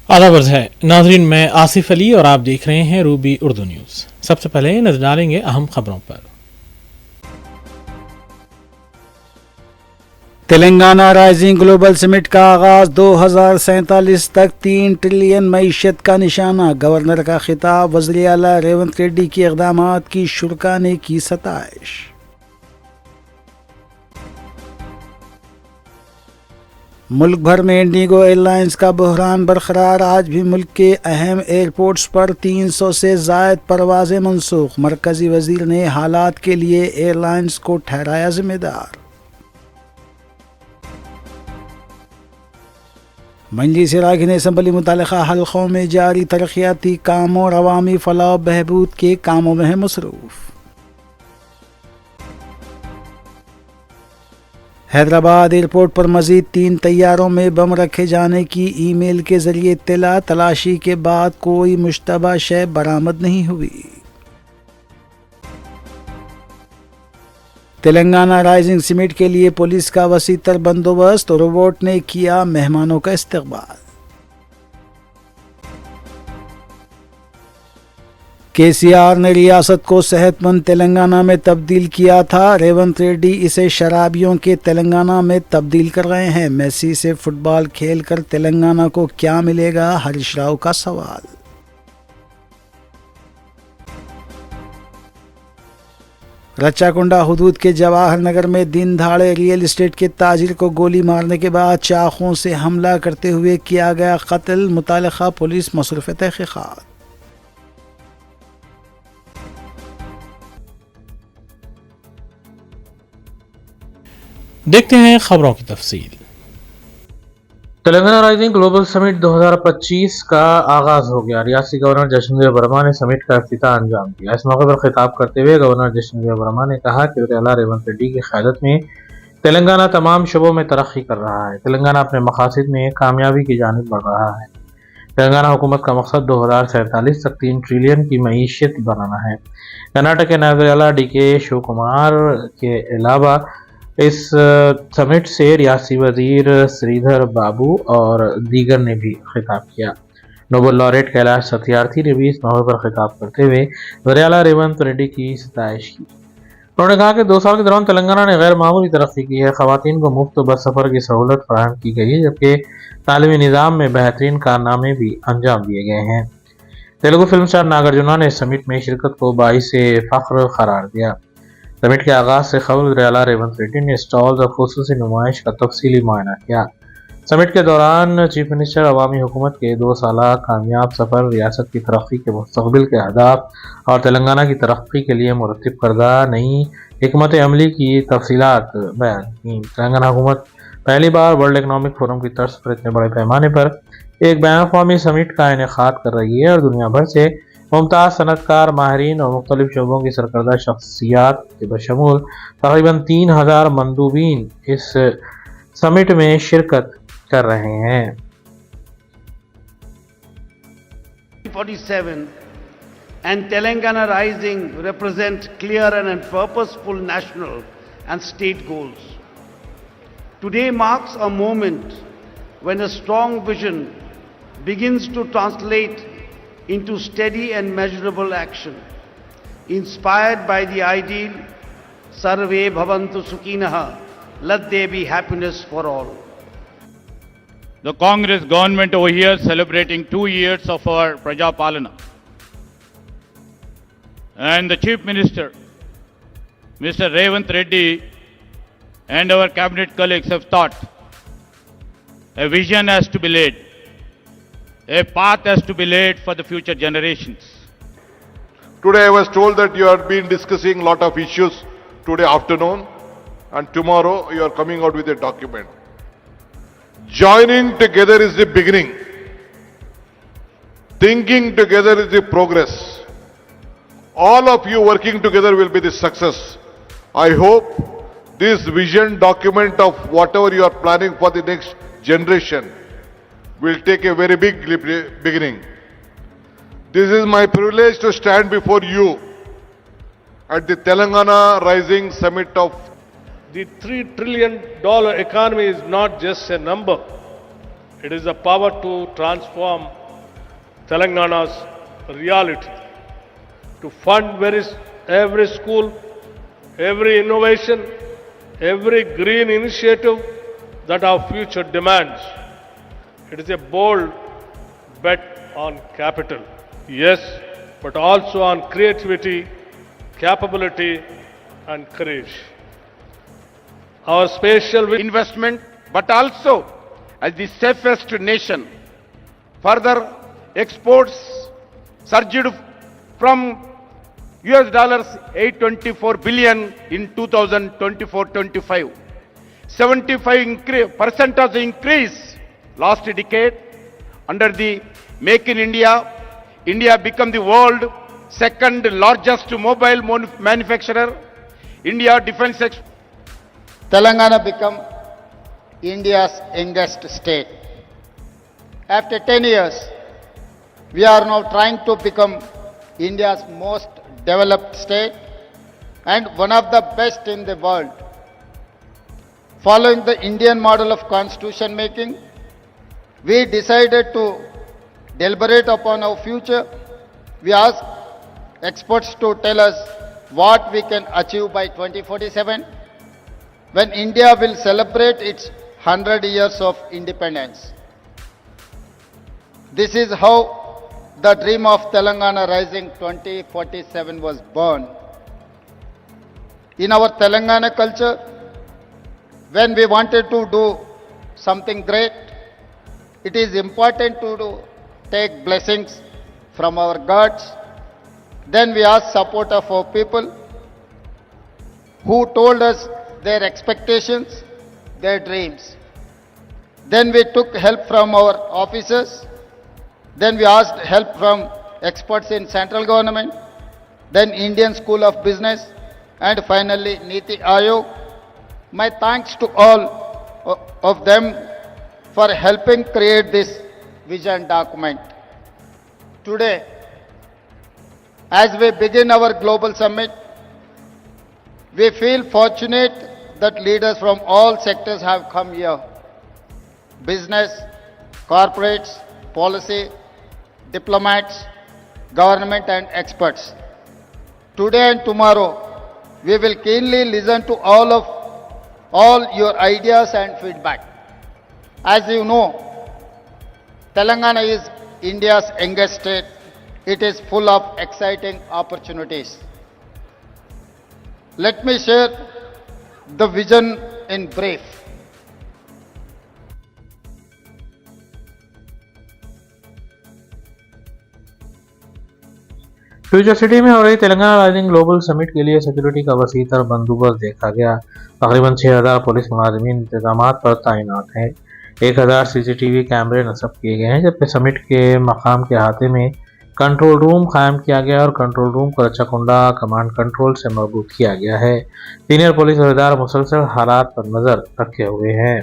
आदावर्ज है नाजरीन, मैं आसिफ अली और आप देख रहे हैं रूबी उर्दू न्यूज़। सबसे पहले नजर डालेंगे अहम खबरों पर। तेलंगाना राइजिंग ग्लोबल समिट का आगाज 2047 तक 3 ट्रिलियन मईशत का निशाना। गवर्नर का खिताब, वज़ीर आला रेवंत रेड्डी के इक़दामात की शुरा ने की सताइश। मुल्क भर में इंडिगो एयरलाइंस का बहरान बरकरार। आज भी मुल्क के अहम एयरपोर्ट्स पर 300 से ज़ायद परवाज़ें मनसूख। मरकज़ी वज़ीर ने हालात के लिए एयरलाइंस को ठहराया जिम्मेदार। मजलिस रागिन असम्बली मुतालिका हल्कों में जारी तरक्याती कामों और अवामी फलाह बहबूद के कामों में है मसरूफ़। हैदराबाद एयरपोर्ट पर मजीद 3 तैयारों में बम रखे जाने की ईमेल के जरिए इत्तला। तलाशी के बाद कोई मुश्तबा शय बरामद नहीं हुई। तेलंगाना राइजिंग समिट के लिए पुलिस का वसीतर बंदोबस्त। रोबोट ने किया मेहमानों का इस्तकबाल। केसीआर ने रियासत को सेहतमंद तेलंगाना में तब्दील किया था। रेवंत रेड्डी इसे शराबियों के तेलंगाना में तब्दील कर रहे हैं। मेसी से फुटबॉल खेलकर तेलंगाना को क्या मिलेगा, हरीश राव का सवाल। रच्चाकुंडा हुदूद के जवाहर नगर में दिन दहाड़े रियल एस्टेट के ताजिर को गोली मारने के बाद चाकूओं से हमला करते हुए किया गया कत्ल। मुतालिका पुलिस मसरूफ़ तहक़ीक़ात। देखते हैं खबरों की तफसील। तेलंगाना राइजिंग ग्लोबल समिट 2025 का आगाज हो गया। रियासती गवर्नर जशनदेव वर्मा ने समिट का इफ्तिताह अंजाम दिया। इस मौके पर खिताब करते हुए गवर्नर जशनदेव वर्मा ने कहा कि वज़ीर आला रेवंत रेड्डी की क़यादत में तेलंगाना तमाम शोबों में तरक्की कर रहा है। तेलंगाना अपने मकासद में कामयाबी की जानिब बढ़ रहा है। तेलंगाना हुकूमत का मकसद 2047 तक 3 ट्रिलियन की मईशत बनाना है। कर्नाटक के नायब वज़ीर आला DK शिवकुमार के अलावा इस समिट से रियासी वजीर श्रीधर बाबू और दीगर ने भी खिताब किया। नोबल लॉरेट कैलाश सत्यार्थी ने भी इस मौके पर खिताब करते हुए वज़ीर आला रेवंत रेड्डी की सताइश की। उन्होंने कहा कि 2 साल के दौरान तेलंगाना ने गैर मामूली तरक्की की है। ख़वातीन को मुफ्त बस सफ़र की सहूलत फराहम की गई है, जबकि तालीमी निज़ाम में बेहतरीन कारनामे भी अंजाम दिए गए हैं। तेलुगु फिल्म स्टार नागार्जुना ने समिट में शिरकत को बाइसे फ़ख्र करार दिया। समिट के आगाज से कबल वज़ीर आला रेवंत रेड्डी ने स्टॉल्स और खुसूसी नुमाइश का तफसीली मुआयना किया। समिट के दौरान चीफ मिनिस्टर अवामी हुकूमत के 2 साला कामयाब सफ़र, रियासत की तरक्की के मुस्तक़बिल के अहदाफ और तेलंगाना की तरक्की के लिए मुरतब करदा नई हिकमत अमली की तफसीलात बयान की। तेलंगाना हुकूमत पहली बार वर्ल्ड इकनॉमिक फोरम की तर्ज पर इतने बड़े पैमाने पर एक बैन-अ-क़ौमी समिट का इनेकाद कर रही है और दुनिया भर से मुमताज़ सनतकार, माहिरीन और मुख्तलिफ शोबों की सरकर्दा शख्सियात के बशमूल तकरीबन 3000 मंदूबीन इस समिट में शिरकत कर रहे हैं। 47 and Telangana Rising represent clear and purposeful national and state goals. Today marks a moment when a strong vision begins to translate into steady and measurable action, inspired by the ideal Sarve Bhavantu Sukhinah, let there be happiness for all. The Congress government over here celebrating 2 years of our Praja Palana. And the Chief Minister, Mr. Revanth Reddy, and our cabinet colleagues have thought a vision has to be laid. A path has to be laid for the future generations. Today I was told that you have been discussing a lot of issues today afternoon, and tomorrow you are coming out with a document. Joining together is the beginning. Thinking together is the progress. All of you working together will be the success. I hope this vision document of whatever you are planning for the next generation will take a very big beginning. This is my privilege to stand before you at the Telangana Rising Summit of the $3 trillion economy is not just a number. It is the power to transform Telangana's reality, to fund every school, every innovation, every green initiative that our future demands. It is a bold bet on capital, yes, but also on creativity, capability, and courage. Our spatial investment, but also as the safest nation. Further, exports surged from US dollars 824 billion in 2024-25, 75% of the increase last decade. Under the Make in India, India became the world second largest mobile manufacturer. India defense Telangana become India's youngest state. After 10 years, we are now trying to become India's most developed state and one of the best in the world. Following the Indian model of constitution making, we decided to deliberate upon our future. We asked experts to tell us what we can achieve by 2047, when India will celebrate its 100 years of independence. This is how the dream of Telangana Rising 2047 was born. In our Telangana culture, when we wanted to do something great, it is important to take blessings from our gods. Then we asked support of our people who told us their expectations, their dreams. Then we took help from our officers. Then we asked help from experts in central government, then Indian School of Business, and finally Niti Aayog. My thanks to all of them for helping create this vision document. Today, as we begin our global summit, we feel fortunate that leaders from all sectors have come here. Business, corporates, policy, diplomats, government and experts. Today and tomorrow, we will keenly listen to all your ideas and feedback. As you know, Telangana is India's youngest state. It is full of exciting opportunities. Let me share the vision in brief. Future city में हो रही Telangana rising global summit के लिए security का वसीतर बंदोबस्त देखा गया। तकरीबन 6000 पुलिस मुलाजिमीन इंतजाम पर तैनात हैं। 1000 सीसीटीवी कैमरे नस्ब किए गए हैं, जबकि समिट के मकाम के अहाते में कंट्रोल रूम कायम किया गया और कंट्रोल रूम को रच्चाकुंडा कमांड कंट्रोल से मरबूत किया गया है। सीनियर पुलिस अहदेदार मुसलसल हालात पर नजर रखे हुए हैं।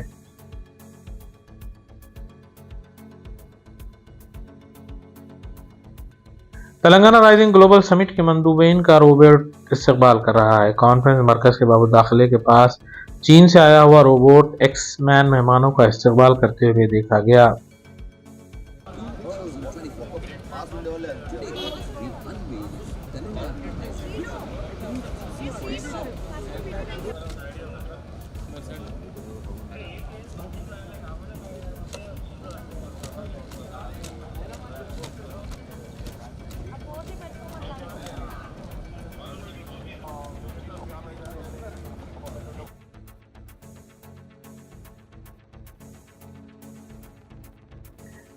तेलंगाना राइजिंग ग्लोबल समिट के मंदूबीन का रोबोट इस्तकबाल कर रहा है। कॉन्फ्रेंस मरकज के बाबू दाखिले के पास चीन से आया हुआ रोबोट एक्स-मैन मेहमानों का इस्तकबाल करते हुए देखा गया।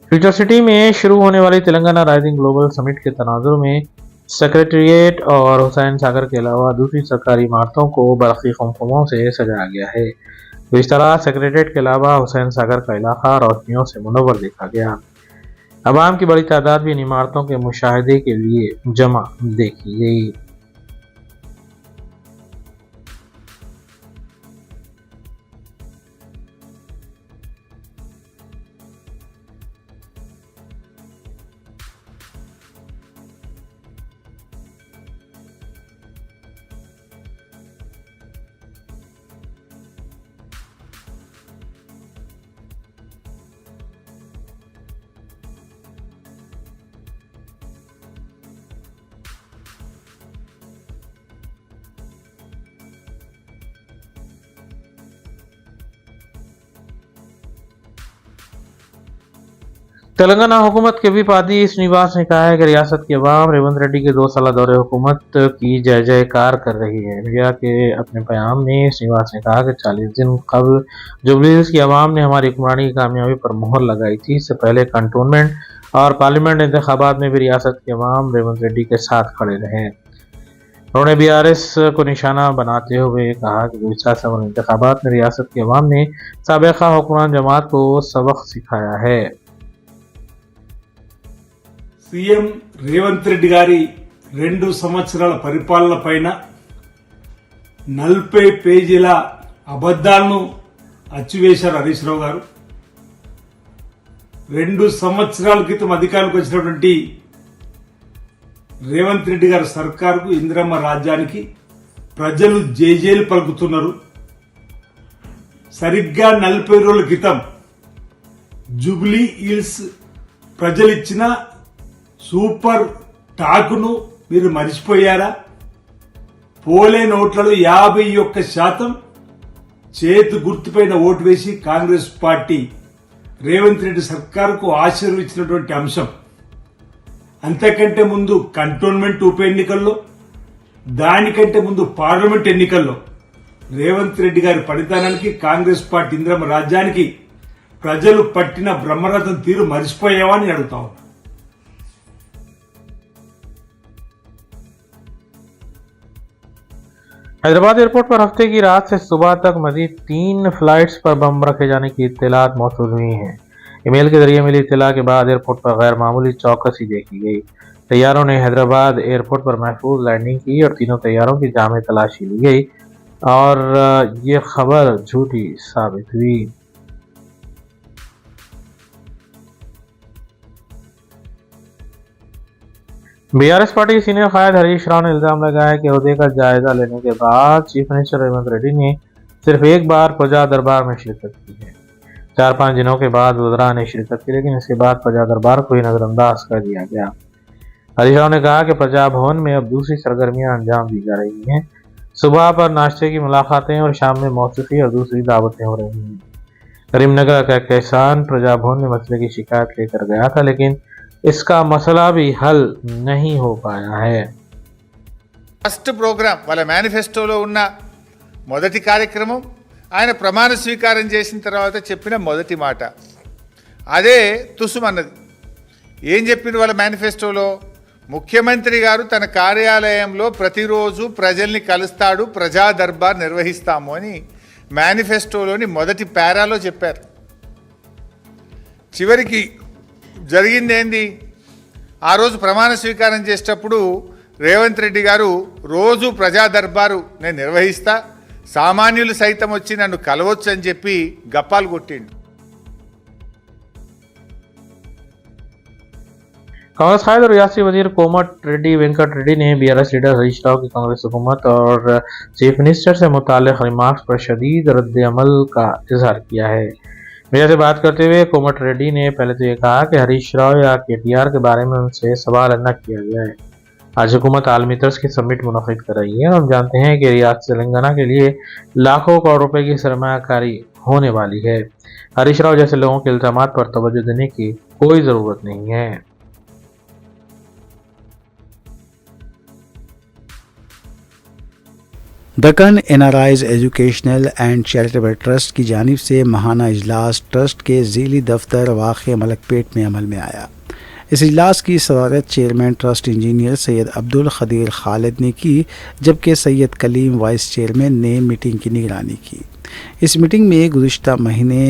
फ्यूचर सिटी में शुरू होने वाली तेलंगाना राइजिंग ग्लोबल समिट के तनाजुर में सेक्रेटेरिएट और हुसैन सागर के अलावा दूसरी सरकारी इमारतों को बरक़ी कुमकुमों से सजाया गया है। तो इस तरह सेक्रेटेरिएट के अलावा हुसैन सागर का इलाका रोशनियों से मुनव्वर देखा गया। अवाम की बड़ी तादाद भी इन इमारतों के मुशाहिदे के लिए जमा देखी गई। तेलंगाना हुकूमत के विपादी श्रीनिवास ने कहा है कि रियासत की अवाम रेवंत रेड्डी के 2 साल दौरे हुकूमत की जय जयकार कर रही है। मीडिया के अपने बयान में श्रीनिवास ने कहा कि 40 दिन कबल जुबलीहिल्स की अवाम ने हमारी हुक्मरानी की कामयाबी पर मोहर लगाई थी। इससे पहले कंटोनमेंट और पार्लियामेंट इंतखाबात में भी रियासत की अवाम रेवंत रेड्डी के साथ खड़े रहे। उन्होंने BRS को निशाना बनाते हुए कहा कि गुज़श्ता सबर इंतखाबात में रियासत की अवाम ने साबिक़ा हुक्मरान जमात को सबक सिखाया है। సీఎం రేవంత్ రెడ్డి గారి 2 సంవత్సరాల పరిపాలన పైన 40 పేజీల అబద్దాలను అచ్చివేశారు హరీష్ రావు గారు. 2 సంవత్సరాల క్రితం అధికారంలోకి వచ్చినటువంటి రేవంత్ రెడ్డి గారి సర్కారుకు, ఇందిరమ్మ రాజ్యానికి ప్రజలు జేజేలు పలుకుతున్నారు. సరిగ్గా 40 రోజుల క్రితం జూబ్లీ హిల్స్ ప్రజలిచ్చిన సూపర్ టాకును మీరు మర్చిపోయారా? పోలే నోట్లలో 51% చేతు గుర్తుపైన ఓటు వేసి కాంగ్రెస్ పార్టీ రేవంత్ రెడ్డి సర్కారుకు ఆశీర్వదించినటువంటి అంశం. అంతకంటే ముందు కంటోన్మెంట్ ఉప ఎన్నికల్లో, దానికంటే ముందు పార్లమెంట్ ఎన్నికల్లో రేవంత్ రెడ్డి గారి పనితనానికి, కాంగ్రెస్ పార్టీ ఇందిరమ్మ రాజ్యానికి ప్రజలు పట్టిన బ్రహ్మరథం తీరు మర్చిపోయావా అని అడుగుతా ఉన్నా. हैदराबाद एयरपोर्ट पर हफ्ते की रात से सुबह तक मजीद 3 फ्लाइट्स पर बम रखे जाने की इत्तलात मौसूल हुई हैं। ईमेल के जरिए मिली इत्तला के बाद एयरपोर्ट पर गैर मामूली चौकसी देखी गई। तैयारों ने हैदराबाद एयरपोर्ट पर महफूज लैंडिंग की और तीनों तैयारों की जामे तलाशी ली गई और ये खबर झूठी साबित हुई। BRS पार्टी के सीनियर कायद हरीश राव ने इल्जाम लगाया है कि ओहदे का जायजा लेने के बाद चीफ मिनिस्टर रेवंत रेड्डी ने सिर्फ एक बार प्रजा दरबार में शिरकत की है। 4-5 दिनों के बाद वज़रा ने शिरकत की, लेकिन इसके बाद प्रजा दरबार को ही नजरअंदाज कर दिया गया। हरीश राव ने कहा कि प्रजा भवन में अब दूसरी सरगर्मियां अंजाम दी जा रही हैं। सुबह पर नाश्ते की मुलाकातें और शाम में मौसीकी और दूसरी दावतें हो रही हैं। करीमनगर का किसान प्रजा भवन में मसले की शिकायत लेकर गया था, लेकिन इसका मसला भी हल नहीं हो पाया है। ఫస్ట్ ప్రోగ్రాం వాళ్ళ మేనిఫెస్టోలో ఉన్న మొదటి కార్యక్రమం, ఆయన ప్రమాణ స్వీకారం చేసిన తర్వాత చెప్పిన మొదటి మాట అదే తుసుమన్నది. ఏం చెప్పింది వాళ్ళ మేనిఫెస్టోలో? ముఖ్యమంత్రి గారు తన కార్యాలయంలో ప్రతిరోజు ప్రజల్ని కలుస్తాడు, ప్రజా దర్బార్ నిర్వహిస్తాము అని మేనిఫెస్టోలోని మొదటి పారాలో చెప్పారు. చివరికి జరిగింది ఏంది? ఆ రోజు ప్రమాణ స్వీకారం చేసేటప్పుడు రేవంత్ రెడ్డి గారు రోజు ప్రజా దర్బారు నేను నిర్వహిస్తా, సామాన్యులు సైతం వచ్చి నన్ను కలవచ్చు అని చెప్పి గప్పాలు కొట్టిండు. कांग्रेस कायद और रियासती वजीर कोमट रेड्डी वेंकट रेड्डी ने BRS लीडर हरीश राव की कांग्रेस हुकूमत और चीफ मिनिस्टर से मुताल्लिक़ रिमार्क्स पर शदीद रद्द अमल का इजहार किया है। मीडिया से बात करते हुए कोमट रेड्डी ने पहले तो ये कहा कि हरीश राव या KTR के बारे में उनसे सवाल न किया गया है। आज हुकूमत आलमी तर्ज की समिट मुनक़िद कर रही है और हम जानते हैं कि रियासत तेलंगाना के लिए लाखों करोड़ रुपए की सरमायाकारी होने वाली है। हरीश राव जैसे लोगों के इल्ज़ामात पर तवज्जो देने की कोई ज़रूरत नहीं है। Deccan NRIs educational and charitable trust की जानिब से महाना इजलास ट्रस्ट के ज़ीली दफ्तर वाक़े मलकपेट में अमल में आया। इस इजलास की सदारत chairman trust engineer Syed Abdul Khadir Khalid ने की, जबकि सैयद कलीम वाइस चेयरमैन ने मीटिंग की निगरानी की। इस मीटिंग में गुज़िश्ता महीने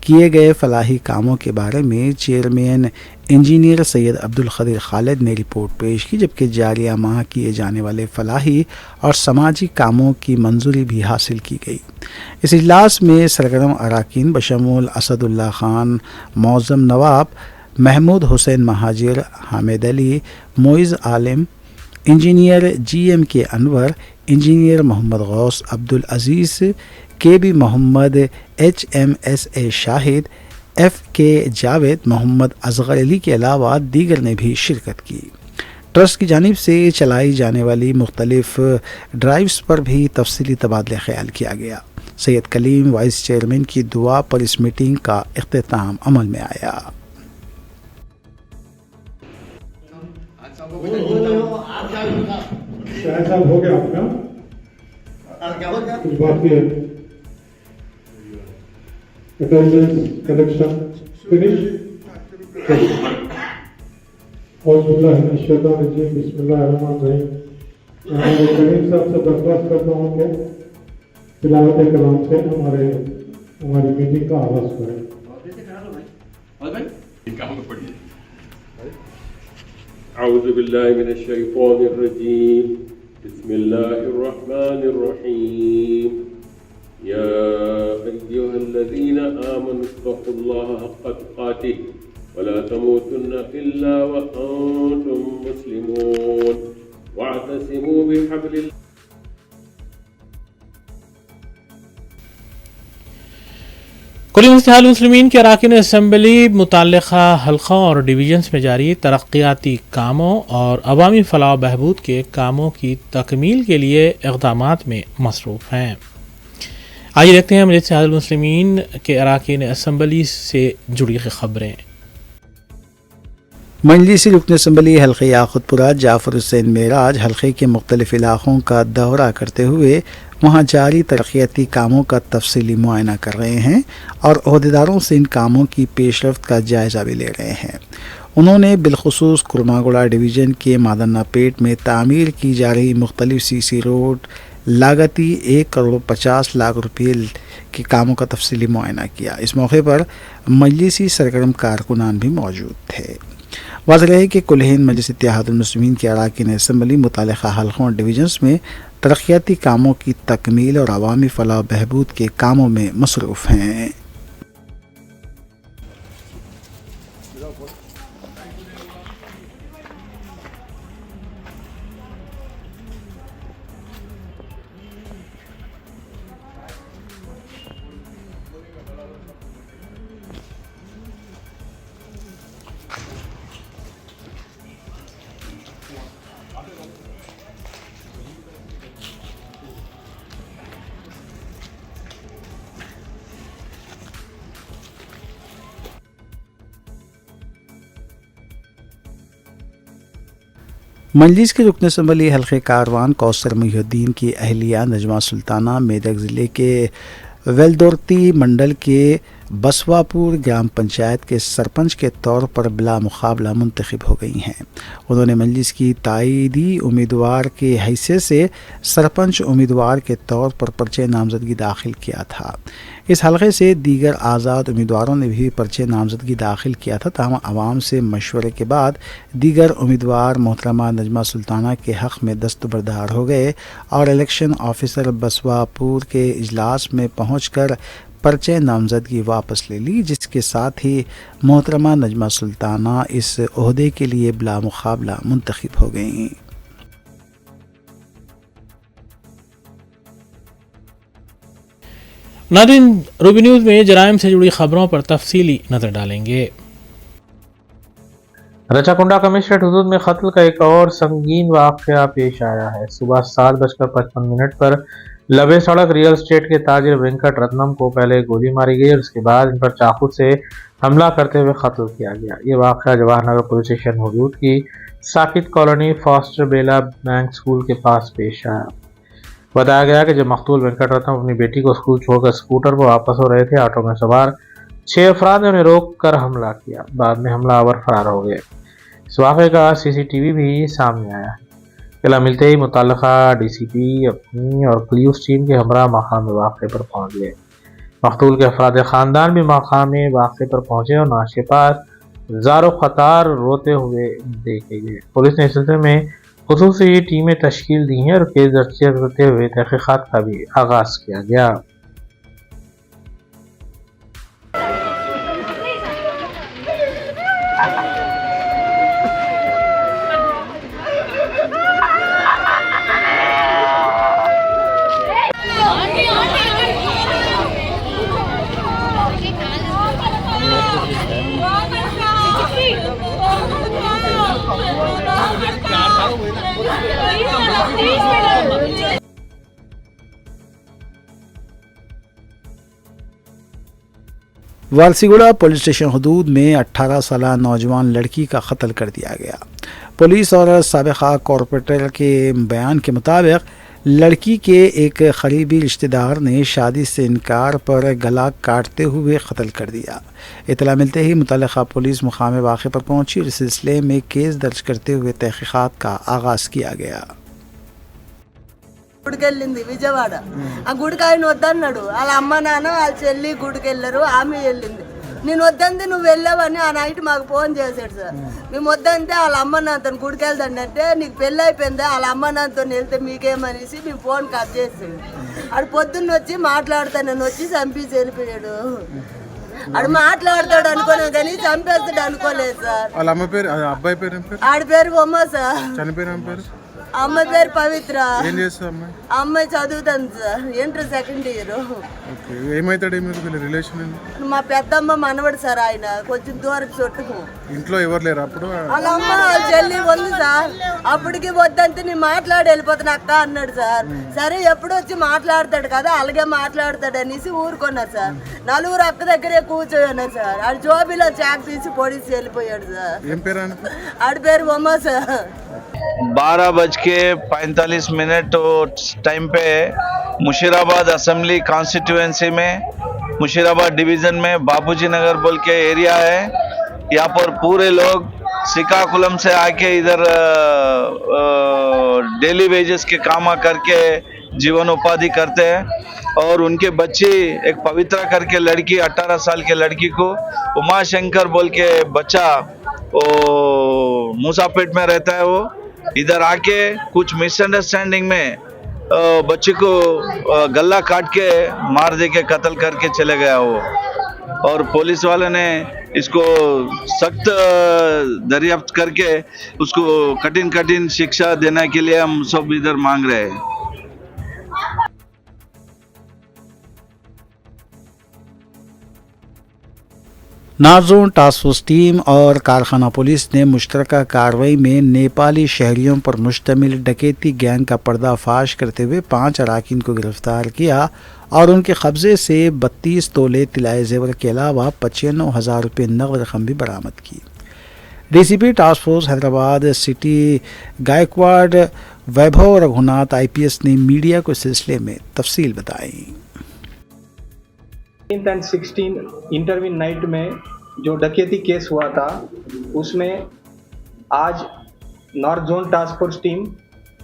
किए गए फलाही कामों के बारे में चेयरमैन इंजीनियर सैयद अब्दुल खदीर खालिद ने रिपोर्ट पेश की, जबकि जारिया माह किए जाने वाले फलाही और समाजी कामों की मंजूरी भी हासिल की गई। इस इजलास में सरगर्म अरकान बशमूल असदुल्ला खान, मौज़म नवाब, Mahmood Hussain Muhajir, Hamid Ali, Moiz Alim, engineer GMK Anwar, engineer Mohammed Ghouse Abdul Aziz, KB Mohammed, HMSA Shahid, FK Javed, Mohammed Asgar Ali के अलावा दीगर ने भी शिरकत की। ट्रस्ट की जानिब से चलाई जाने वाली मुख्तलिफ ड्राइव्स पर भी तफसीली तबादला ख्याल किया गया। सैयद कलीम वाइस चेयरमैन की दुआ पर इस मीटिंग का इख्तिताम अमल में आया। शायद साहब हो गया आपका कुछ बाकी है अटेंडेंस कलेक्शन फिनिश बिस्मिल्लाहिर्रहमानिर्रहीम हमारे करीम साहब से दरख्वास्त करता हूँ कि तिलावत कलाम से हमारी मीटिंग का आगाज करें। अऊज़ु बिल्लाहि मिनश शैतानिर रजीम बिस्मिल्लाहिर रहमानिर रहीम या अय्युहल्लज़ीना आमनु इत्तक़ुल्लाहा हक़्क़ तुक़ातिह वला तमूतुन्ना इल्ला व अंतुम मुस्लिमून वअतसिमू बिहब्लिल्लाह। कुल इत्तेहाद मुस्लिमीन के अरकान असम्बली मुतल्लिक़ा हल्क़ों और डिवीजन्स में जारी तरक्याती कामों और अवामी फलाह बहबूद के कामों की तकमील के लिए इक़दामात में मसरूफ़ हैं। आइए देखते हैं इत्तेहाद मुस्लिमीन के अरकान असम्बली से जुड़ी खबरें। मजलिसी रुकन असम्बली हल्क़े याक़ूतपुरा जाफ़र हुसैन मेराज हल्क़े के मुख्तलिफ़ इलाक़ों का दौरा करते हुए वहाँ जारी तरक्याती कामों का तफसीली मुआयना कर रहे हैं और अहदेदारों से इन कामों की पेशरफ्त का जायज़ा भी ले रहे हैं। उन्होंने बिलखुसूस कुरमागुड़ा डिवीज़न के मादन्ना पेट में तामीर की जा रही मुख्तलिफ़ सीसी रोड लागती 1,50,00,000 रुपये के कामों का तफसीली मुआयना किया। इस मौके पर मजलिसी सरगर्म कारकुनान भी मौजूद थे। वाज़ेह है कि कुल हिंद मजलिस इत्तेहादुल मुस्लिमीन के अरकान असम्बली मुतल्लिक़ा हल्क़ों और डिवीजन्स में तरक्याती कामों की तकमील और अवामी फलाह बहबूद के कामों में मसरूफ़ हैं। मजलिस के रुकन असम्बली हल्क़े कारवान कौसर मुहिउद्दीन की अहलिया नजमा सुल्ताना मेदक ज़िले के वेलदोर्ती मंडल के बसवापुर ग्राम पंचायत के सरपंच के तौर पर बिला मुकाबला मुंतखब हो गई हैं। उन्होंने मजलिस की ताईदी उम्मीदवार के हैसियत से सरपंच उम्मीदवार के तौर पर पर्चे नामजदगी दाखिल किया था। इस हलक़े से दीगर आज़ाद उम्मीदवारों ने भी पर्चे नामजदगी दाखिल किया था। ताहम आवाम से मशवरे के बाद दीगर उम्मीदवार मोहतरमा नजमा सुल्ताना के हक़ में दस्तबरदार हो गए और इलेक्शन ऑफिसर बसवापुर के इजलास में पहुँचकर पर्चे नामजदगी वापस ले ली, जिसके साथ ही मोहतरमा नजमा सुल्ताना इस ओहदे के लिए बिला मुकाबला मुंतखब हो गईं। नाज़रीन, रूबी न्यूज़ में जराइम से जुड़ी खबरों पर तफसीली नज़र डालेंगे। रचाकुंडा कमिश्नरेट हदूद में कत्ल का एक और संगीन वाक़या पेश आया है। सुबह 7:55 पर लबे सड़क रियल एस्टेट के ताजिर वेंकट रत्नम को पहले गोली मारी गई और उसके बाद इन पर चाकू से हमला करते हुए कत्ल किया गया। ये वाक़या जवाहर नगर पुलिस स्टेशन हदूद की साकित कॉलोनी फॉस्टर बेला बैंक स्कूल के पास पेश आया। बताया गया कि जब मकतूल वेंकट रत्नम अपनी बेटी को स्कूल छोड़कर स्कूटर पर वापस हो रहे थे, ऑटो में सवार 6 अफराद ने उन्हें रोक कर हमला किया। बाद में हमलावर फरार हो गए। इस वाक़े का CCTV भी सामने आया है। इत्तला मिलते ही मुतल्लिक़ा DCP अपनी और पुलिस टीम के हमरा मकाम वाक़े पर पहुँच गए। मकतूल के अफराद ख़ानदान भी मकाम वाक़े पर पहुँचे और नाश के पास ज़ारो ख़तार रोते हुए देखे गए। पुलिस ने इस सिलसिले में खुसूसी टीमें तश्कील दी हैं और केस दर्ज करते हुए तहक़ीक़ात का भी आगाज़ किया गया। वालसीगुड़ा पुलिस स्टेशन हदूद में 18 साल नौजवान लड़की का कत्ल कर दिया गया। पुलिस और साबिका कॉरपोरेटर के बयान के मुताबिक लड़की के एक करीबी रिश्तेदार ने शादी से इनकार पर गला काटते हुए कत्ल कर दिया। इतला मिलते ही मुतल्लिका पुलिस मुकाम वाक़े पर पहुंची और इस सिलसिले में केस दर्ज करते हुए तहक़ीक़ात का आगाज़ किया गया। గుడికెళ్ళింది విజయవాడ ఆ గుడికి ఆయన వద్దన్నాడు వాళ్ళ అమ్మ నాన్న వాళ్ళ చెల్లి గుడికి వెళ్ళారు ఆమె వెళ్ళింది నేను వద్దంది నువ్వు వెళ్ళావని ఆ నైట్ మాకు ఫోన్ చేశాడు సార్ మేము వద్దంటే వాళ్ళ అమ్మ నాన్నతో గుడికి వెళ్తాండి అంటే నీకు పెళ్ళి అయిపోయిందా వాళ్ళ అమ్మ నాన్నతో వెళ్తే మీకేమనేసి మేము ఫోన్ కట్ చేసాడు ఆడు పొద్దున్న వచ్చి మాట్లాడతానని వచ్చి చంపేసి వెళ్ళిపోయాడు ఆడు మాట్లాడతాడు అనుకోలేదు కానీ చంపేస్తాడు అనుకోలేదు సార్ వాళ్ళ అమ్మ పేరు అబ్బాయి పేరు ఆడి పేరు బొమ్మ సార్ చనిపోయిన పేరు అమ్మాయి పేరు పవిత్ర ఏం చేస్తుంది అమ్మాయి అమ్మాయి చదువుతాను సార్ ఇంటర్ సెకండ్ ఇయర్ ఏమైతాడు రిలేషన్ మా పెద్దమ్మ మనవడు సార్ ఆయన కొంచెం దూరం చుట్టుకు ఇంట్లో ఎవరు లేరు అప్పుడు వాళ్ళ అమ్మ వాళ్ళ చెల్లి ఉంది సార్ అప్పటికి వద్దంటే నేను మాట్లాడి వెళ్ళిపోతాను అక్క అన్నాడు సార్ సరే ఎప్పుడు వచ్చి మాట్లాడతాడు కదా అలాగే మాట్లాడతాడు అనేసి ఊరుకున్నారు సార్ నలుగురు అక్క దగ్గరే కూర్చోన్నారు సార్ ఆడు జోబీలో చాక్ తీసి పొడిసి వెళ్ళిపోయాడు సార్ ఏం పేరు ఆడి పేరు బొమ్మ సార్ 12:45 टाइम पे मुशीराबाद असेंबली कॉन्स्टिट्यूएंसी में मुशीराबाद डिवीजन में बापूजी नगर बोल के एरिया है। यहाँ पर पूरे लोग सिकाकुलम से आके इधर डेली वेजेस के काम करके जीवन उपाधि करते हैं और उनके बच्ची एक पवित्रा करके लड़की 18 साल के लड़की को उमा शंकर बोल के बच्चा वो मूसापेट में रहता है। वो इधर आके कुछ मिसअंडरस्टैंडिंग में बच्चे को गला काट के मार दे के कत्ल करके चले गया वो और पुलिस वाले ने इसको सख्त दरियाफ्त करके उसको कठिन शिक्षा देने के लिए हम सब इधर मांग रहे हैं। नारजोन टास्क फोर्स टीम और कारखाना पुलिस ने मुश्तरका कार्रवाई में नेपाली शहरियों पर मुश्तमिल डकैती गैंग का पर्दाफाश करते हुए 5 अराकीन को गिरफ्तार किया और उनके कब्जे से 32 तोले तिलाए जेवर के अलावा 95,000 रुपये नकद रकम भी बरामद की। DCP task force Hyderabad city Gaikwad Vaibhav Raghunath IPS ने मीडिया को इस सिलसिले में तफसील बताई। 15 and 16 इंटरविन नाइट में जो डकैती केस हुआ था उसमें आज north zone task force team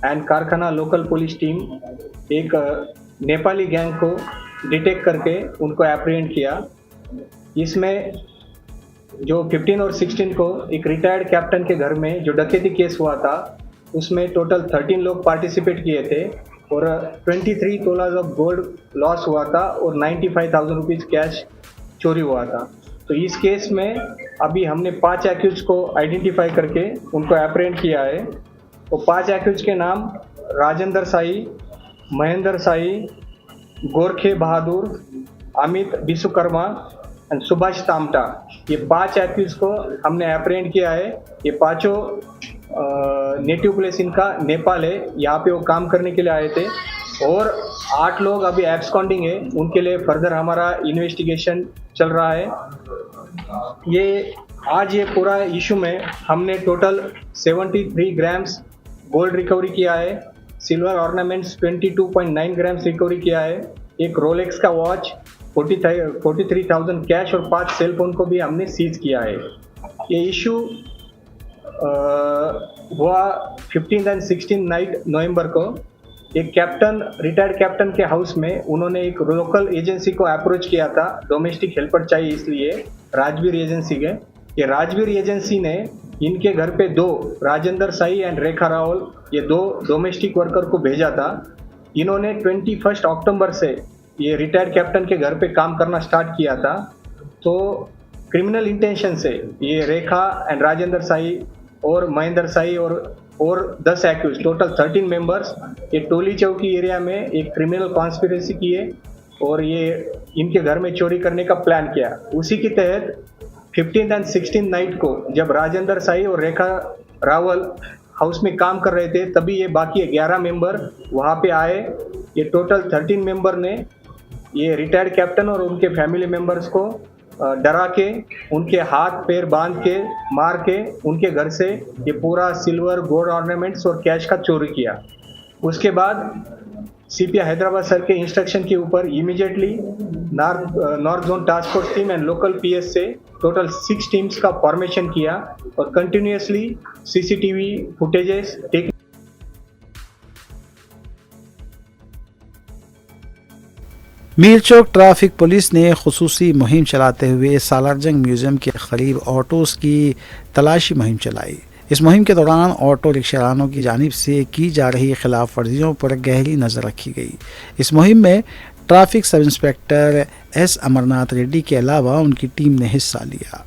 and कारखाना लोकल पुलिस टीम एक नेपाली गैंग को डिटेक्ट करके उनको एप्रीहेंड किया। इसमें जो 15 और 16 को एक रिटायर्ड कैप्टन के घर में जो डकैती केस हुआ था उसमें टोटल 13 लोग पार्टिसिपेट किए थे और 23 तोलाज ऑफ गोल्ड लॉस हुआ था और 95,000 रुपीज़ कैश चोरी हुआ था। तो इस केस में अभी हमने 5 एक्यूज को आइडेंटिफाई करके उनको एप्रेंड किया है। तो 5 एक्यूज के नाम राजेंद्र साई, महेंद्र साई, गोरखे बहादुर, अमित विश्वकर्मा एंड सुभाष तामटा, ये 5 एक्यूज को हमने एप्रेंड किया है। ये पाँचों नेटिव प्लेस इनका नेपाल है, यहाँ पे वो काम करने के लिए आए थे और 8 लोग अभी एब्सकॉन्डिंग है, उनके लिए फर्दर हमारा इन्वेस्टिगेशन चल रहा है। ये पूरा इशू में हमने टोटल 73 ग्राम्स गोल्ड रिकवरी किया है, सिल्वर ऑर्नामेंट्स 22.9 ग्राम्स रिकवरी किया है, एक रोलेक्स का वॉच 43,000 कैश और 5 सेलफोन को भी हमने सीज किया है। ये इशू हुआ 15 एंड 16 नाइट नवंबर को। एक कैप्टन, रिटायर्ड कैप्टन के हाउस में उन्होंने एक लोकल एजेंसी को अप्रोच किया था, डोमेस्टिक हेल्पर चाहिए इसलिए, राजवीर एजेंसी के। ये राजवीर एजेंसी ने इनके घर पे 2 राजेंद्र साई एंड रेखा रावल, ये 2 डोमेस्टिक वर्कर को भेजा था। इन्होंने 21 अक्टूबर से ये रिटायर्ड कैप्टन के घर पे काम करना स्टार्ट किया था। तो क्रिमिनल इंटेंशन से ये रेखा एंड राजेंद्र साई और महेंद्र साई और 10 एक्यूज, टोटल 13 मेंबर्स, ये टोली चौकी एरिया में एक क्रिमिनल कॉन्स्पिरेसी किए और ये इनके घर में चोरी करने का प्लान किया। उसी के तहत 15 एंड 16 नाइट को जब राजेंद्र साई और रेखा रावल हाउस में काम कर रहे थे तभी ये बाकी 11 मेंबर वहाँ पे आए। ये टोटल 13 मेंबर ने ये रिटायर्ड कैप्टन और उनके फैमिली मेंबर्स को डरा के, उनके हाथ पैर बांध के, मार के उनके घर से ये पूरा सिल्वर, गोल्ड ऑर्नामेंट्स और कैश का चोरी किया। उसके बाद सीपीआई हैदराबाद सर के इंस्ट्रक्शन के ऊपर immediately north zone task force team and local PS से टोटल 6 टीम्स का फॉर्मेशन किया और continuously CCTV footages take. Mirchowk traffic police ने खुसूसी मुहिम चलाते हुए सालारजंग म्यूजियम के करीब ऑटोज़ की तलाशी मुहिम चलाई। इस मुहिम के दौरान ऑटो रिक्शावालों की जानिब से की जा रही खिलाफ वर्जियों पर गहरी नज़र रखी गई। इस मुहिम में traffic sub inspector S Amarnath Reddy के अलावा उनकी टीम ने हिस्सा लिया।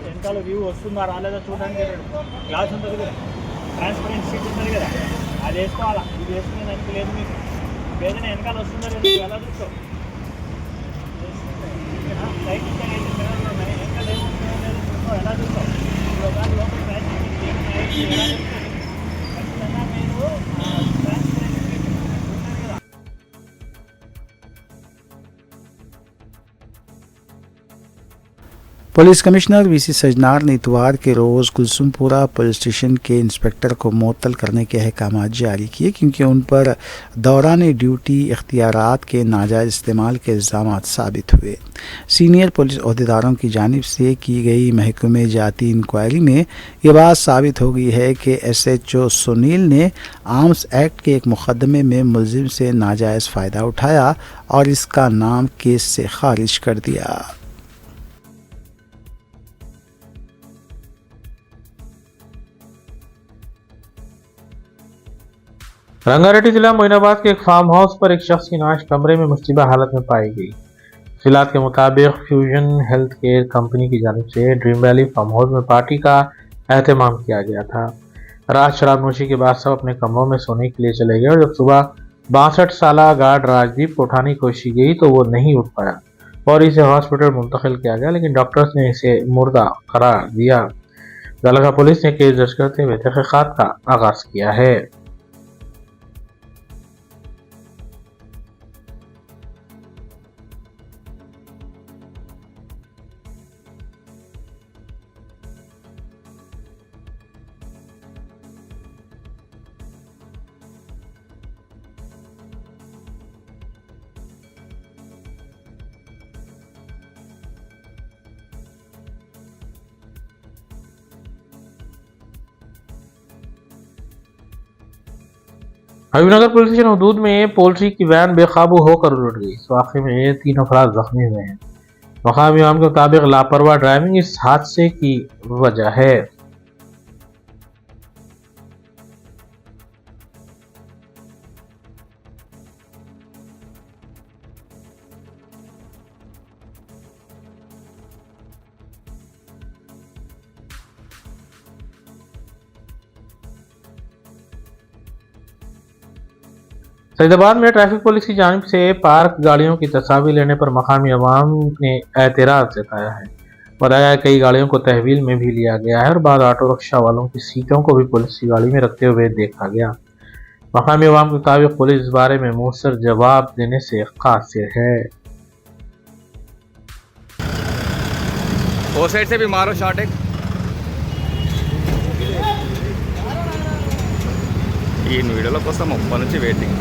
వెనకాల వ్యూ వస్తుందా రాలేదా చూడడానికి గ్లాస్ ఉంటుంది కదా, ట్రాన్స్పరెంట్ షీట్ ఉంటుంది కదా, అది వేసుకోవాలా. ఇది వేసుకునే దానికి లేదు మీకు. ఏదైనా వెనకాల వస్తుందో లేదు ఎలా చూస్తావు? లైట్ వెనకాల ఏమొస్తుందో లేదు చూస్తావు, ఎలా చూస్తావు? ఒకవేళ లోపల ట్రాన్స్పరెంట్ ఎలా చూస్తావు? ఖచ్చితంగా మీరు ట్రాన్స్పరెంట్ షీట్ ఉంటుంది కదా. पुलिस कमिश्नर वीसी सजनार ने इतवार के रोज़ कुलसुमपुरा पुलिस स्टेशन के इंस्पेक्टर को मुअत्तल करने के अहकाम जारी किए क्योंकि उन पर दौरान ड्यूटी इख्तियारात के नाजायज़ इस्तेमाल के इल्ज़ाम साबित हुए। सीनियर पुलिस अहदेदारों की जानिब से की गई महकमे जाती इंक्वायरी में ये बात साबित हो गई है कि SHO सुनील ने आर्म्स एक्ट के एक मुकदमे में मुलजिम से नाजायज़ फ़ायदा उठाया और इसका नाम केस से खारिज कर दिया। रंगारेड्डी जिला मोइनाबाद के एक फार्म हाउस पर एक शख्स की नाश कमरे में मुश्तबा हालत में पाई गई। तफसीलात के मुताबिक फ्यूजन हेल्थ केयर कंपनी की जानिब से ड्रीम वैली फार्म हाउस में पार्टी का एहतमाम किया गया था। रात शराब नोशी के बाद सब अपने कमरों में सोने के लिए चले गए और जब सुबह 62 साला गार्ड राजदीप को उठाने की कोशिश गई तो वो नहीं उठ पाया और इसे हॉस्पिटल मुंतकिल किया गया, लेकिन डॉक्टर्स ने इसे मुर्दा करार दिया। गलगा पुलिस ने केस दर्ज करते हुए तहकीकात का आगाज किया है। हबीबनगर पुलिस स्टेशन हदूद में पोल्ट्री की वैन बेकाबू होकर उलट गई। इस वाक़े में 3 अफराद जख्मी हुए हैं। मकामी इमाम के मुताबिक लापरवाह ड्राइविंग इस हादसे की वजह है। सईदाबाद में ट्रैफिक पुलिस की जानिब से पार्क गाड़ियों की तस्वीर लेने पर मकामी अवाम ने एतराज़ जताया है। बताया कई गाड़ियों को तहवील में भी लिया गया है और बाद ऑटो रिक्शा वालों की सीटों को भी पुलिस की गाड़ी में रखते हुए देखा गया। मकामी अवाम के मुताबिक पुलिस इस बारे में मुसर जवाब देने से कासिर है। वो साइड से भी मारो शॉट एक। ఈ వీడియోల కోసం అప్పటి నుంచి వెయిటింగ్।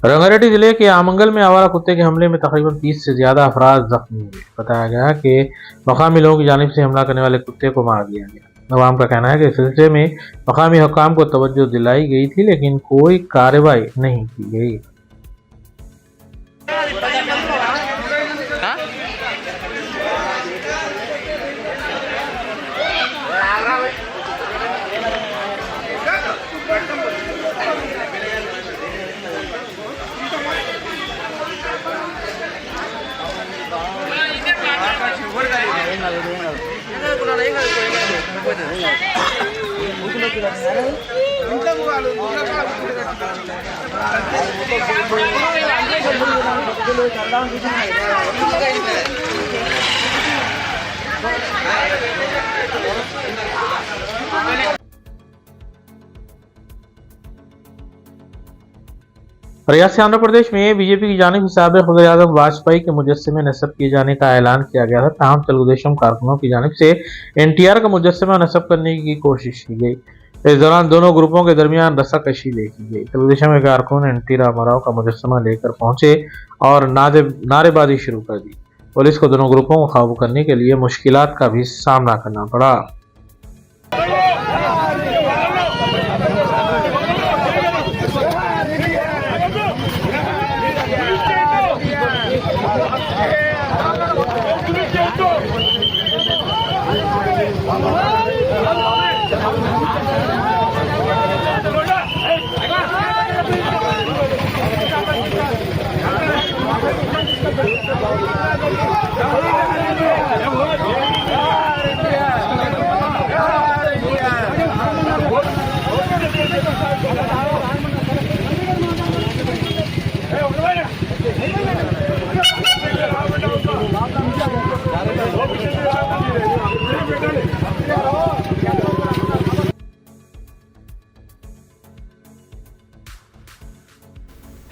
रंगारेड्डी जिले के आमंगल में आवारा कुत्ते के हमले में तकरीबन 30 से ज्यादा अफराद जख्मी हुए। बताया गया कि मकामी लोगों की जानिब से हमला करने वाले कुत्ते को मार दिया गया। अवाम का कहना है कि इस सिलसिले में मकामी हुक्काम को तवज्जो दिलाई गई थी, लेकिन कोई कार्रवाई नहीं की गई। रियासत आंध्र प्रदेश में बीजेपी की जानिब से साबिक़ वज़ीर-ए-आज़म वाजपेयी के मुजस्समे नस्ब किए जाने का ऐलान किया गया था। ताहम तेलुगुदेशम कारकुनों की जानिब से एनटीआर का मुजस्समा नस्ब करने की कोशिश की गई। इस दौरान दोनों ग्रुपों के दरमियान रस्साकशी देखी गई। तेलुगुदेशम के कारकुन एनटी रामाराव का मुजस्समा लेकर पहुंचे और नारेबाजी शुरू कर दी। पुलिस को दोनों ग्रुपों को काबू करने के लिए मुश्किलात का भी सामना करना पड़ा।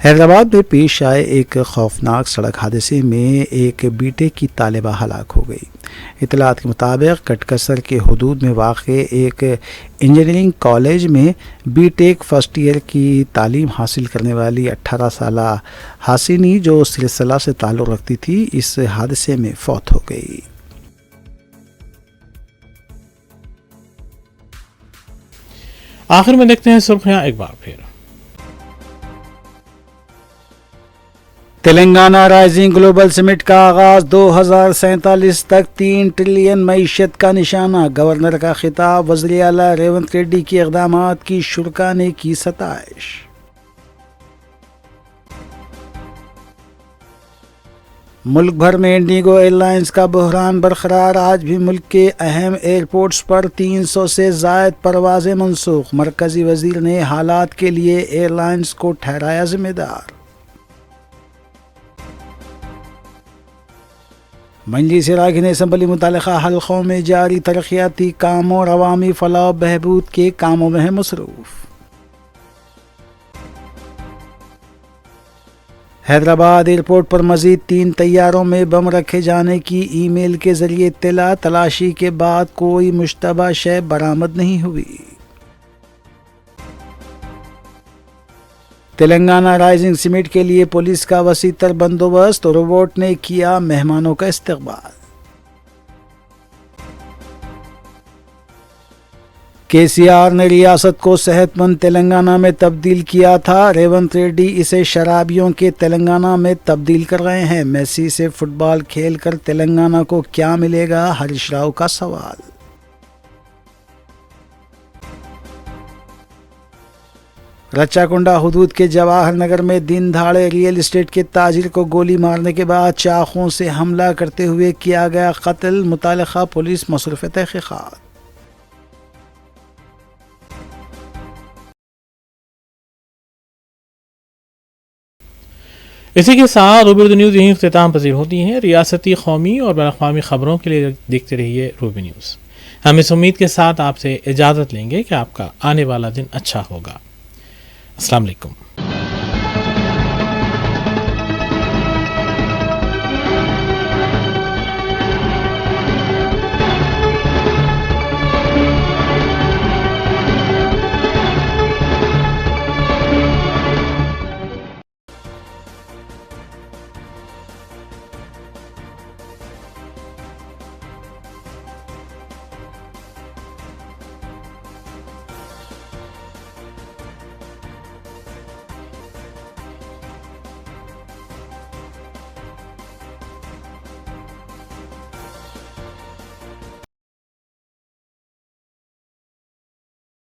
हैदराबाद में पेश आए एक खौफनाक सड़क हादसे में एक बीटेक की तालिबा हलाक हो गई। इतलात के मुताबिक कटकसर के हदूद में वाक़े एक इंजीनियरिंग कॉलेज में बीटेक फर्स्ट ईयर की तालीम हासिल करने वाली 18 साला हासिनी, जो सिलसिला से ताल्लुक़ रखती थी, इस हादसे में फौत हो गई। आखिर में देखते हैं सुर्खियां एक बार फिर। तेलंगाना राइजिंग ग्लोबल समिट का आगाज 2047 तक 3 ट्रिलियन मईशत का निशाना। गवर्नर का खिताब, वज़ीर आला रेवंत रेड्डी के इक़दामात की शुरा ने की सताइश। मुल्क भर में इंडिगो एयरलाइंस का बहरान बरकरार। आज भी मुल्क के अहम एयरपोर्ट्स पर 300 से ज़ायद परवाज़ें मनसूख। मरकज़ी वज़ीर ने हालात के लिए एयरलाइंस को ठहराया जिम्मेदार। मजलिस अराकीन असम्बली मुतालिका हल्कों में जारी तरक्याती कामों और अवामी फलाह बहबूद के कामों में है मसरूफ़। हैदराबाद एयरपोर्ट पर मज़ीद 3 तैयारों में बम रखे जाने की ईमेल के ज़रिए इत्तला। तलाशी के बाद कोई मुश्तबा शय बरामद नहीं हुई। तेलंगाना राइजिंग समिट के लिए पुलिस का वसीतर बंदोबस्त। रोबोट ने किया मेहमानों का इस्तकबाल। केसीआर ने रियासत को सेहतमंद तेलंगाना में तब्दील किया था। रेवंत रेड्डी इसे शराबियों के तेलंगाना में तब्दील कर रहे हैं। मेसी से फुटबॉल खेलकर तेलंगाना को क्या मिलेगा, हरीश राव का सवाल। रच्चाकुंडा हुदूद के जवाहर नगर में दिन दहाड़े रियल एस्टेट के ताजिर को गोली मारने के बाद चाकू से हमला करते हुए किया गया कत्ल। मुतालिका पुलिस मसरूफ़ तहक़ीक़ात। इसी के साथ रूबी न्यूज़ यहीं इख्तिताम पजीर होती हैं। रियासती, कौमी और बैनुल-अक़वामी खबरों के लिए देखते रहिए रूबी न्यूज़। हम इस उम्मीद के साथ आपसे इजाज़त लेंगे कि आपका आने वाला दिन अच्छा होगा। अस्सलाम वालेकुम।